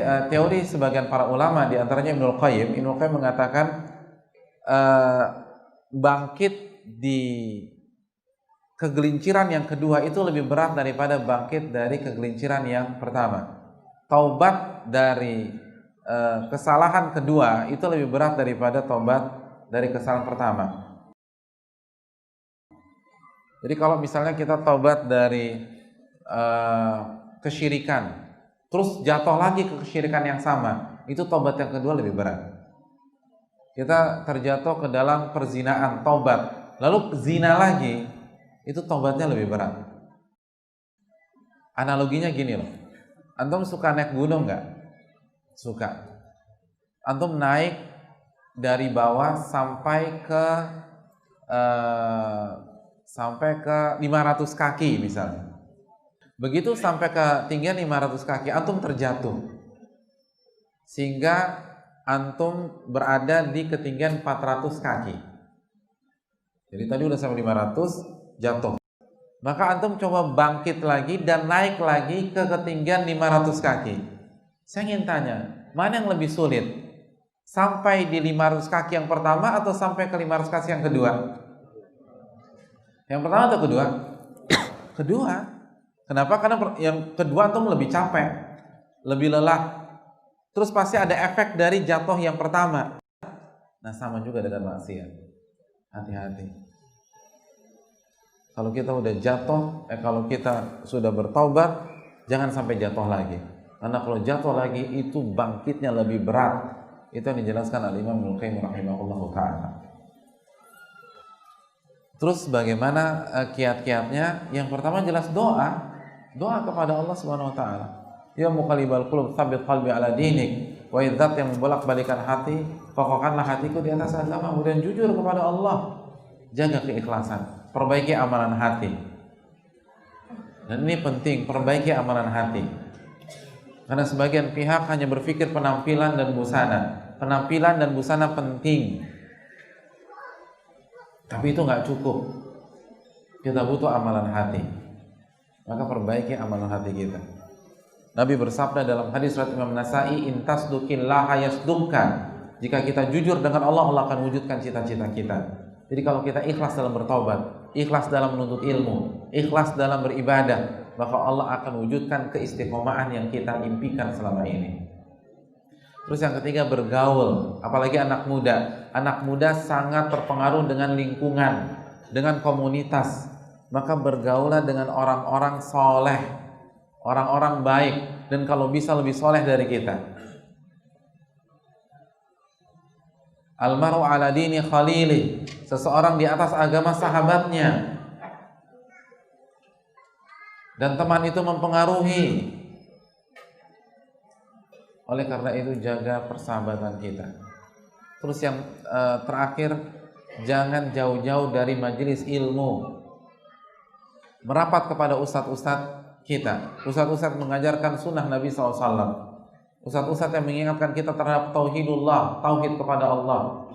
Teori sebagian para ulama, di antaranya Ibnul Qayyim mengatakan bangkit di kegelinciran yang kedua itu lebih berat daripada bangkit dari kegelinciran yang pertama. Taubat dari kesalahan kedua itu lebih berat daripada taubat dari kesalahan pertama. Jadi kalau misalnya kita taubat dari kesyirikan, terus jatuh lagi ke kesyirikan yang sama, itu taubat yang kedua lebih berat. Kita terjatuh ke dalam perzinaan, taubat, lalu zina lagi, itu taubatnya lebih berat. Analoginya gini loh, antum suka naik gunung nggak? Suka. Antum naik dari bawah sampai ke 500 kaki misalnya. Begitu sampai ke ketinggian 500 kaki, antum terjatuh, sehingga antum berada di ketinggian 400 kaki. Jadi tadi udah sampai 500, jatuh. Maka antum coba bangkit lagi dan naik lagi ke ketinggian 500 kaki. Saya ingin tanya, mana yang lebih sulit? Sampai di 500 kaki yang pertama atau sampai ke 500 kaki yang kedua? Yang pertama atau kedua? Kedua. Kenapa? Karena yang kedua antum lebih capek, lebih lelah. Terus pasti ada efek dari jatuh yang pertama. Nah, sama juga dengan maksiat. Hati-hati. Kalau kita udah jatuh, kalau kita sudah bertaubat, jangan sampai jatuh lagi. Karena kalau jatuh lagi itu bangkitnya lebih berat. Itu yang dijelaskan Al-Imam Ibnul Qayyim rahimahullahu ta'ala. Terus bagaimana kiat-kiatnya? Yang pertama jelas doa. Doa kepada Allah Subhanahu wa taala. Ya muqallibal qulub, tsabbit qalbi ala dinik. Wa idzat yang membolak-balikan hati, kokohkanlah hatiku di atas agama. Kemudian jujur kepada Allah. Jaga keikhlasan, perbaiki amalan hati. Dan ini penting, perbaiki amalan hati. Karena sebagian pihak hanya berpikir penampilan dan busana. Penampilan dan busana penting, tapi itu nggak cukup. Kita butuh amalan hati. Maka perbaiki amalan hati kita. Nabi bersabda dalam hadis riwayat Imam Nasa'i, "Intasduqillaha yasduqka." Jika kita jujur dengan Allah, Allah akan wujudkan cita-cita kita. Jadi kalau kita ikhlas dalam bertobat, ikhlas dalam menuntut ilmu, ikhlas dalam beribadah, maka Allah akan wujudkan keistiqomahan yang kita impikan selama ini. Terus yang ketiga, bergaul, apalagi anak muda. Anak muda sangat terpengaruh dengan lingkungan, dengan komunitas. Maka bergaulah dengan orang-orang soleh, orang-orang baik, dan kalau bisa lebih soleh dari kita. Almaru ala dini khalili, seseorang di atas agama sahabatnya. Dan teman itu mempengaruhi. Oleh karena itu jaga persahabatan kita. Terus yang terakhir, jangan jauh-jauh dari majelis ilmu. Merapat kepada ustadz-ustadz kita. Ustadz-ustadz mengajarkan sunnah Nabi SAW. Ustadz-ustadz yang mengingatkan kita terhadap tauhidullah, tauhid kepada Allah.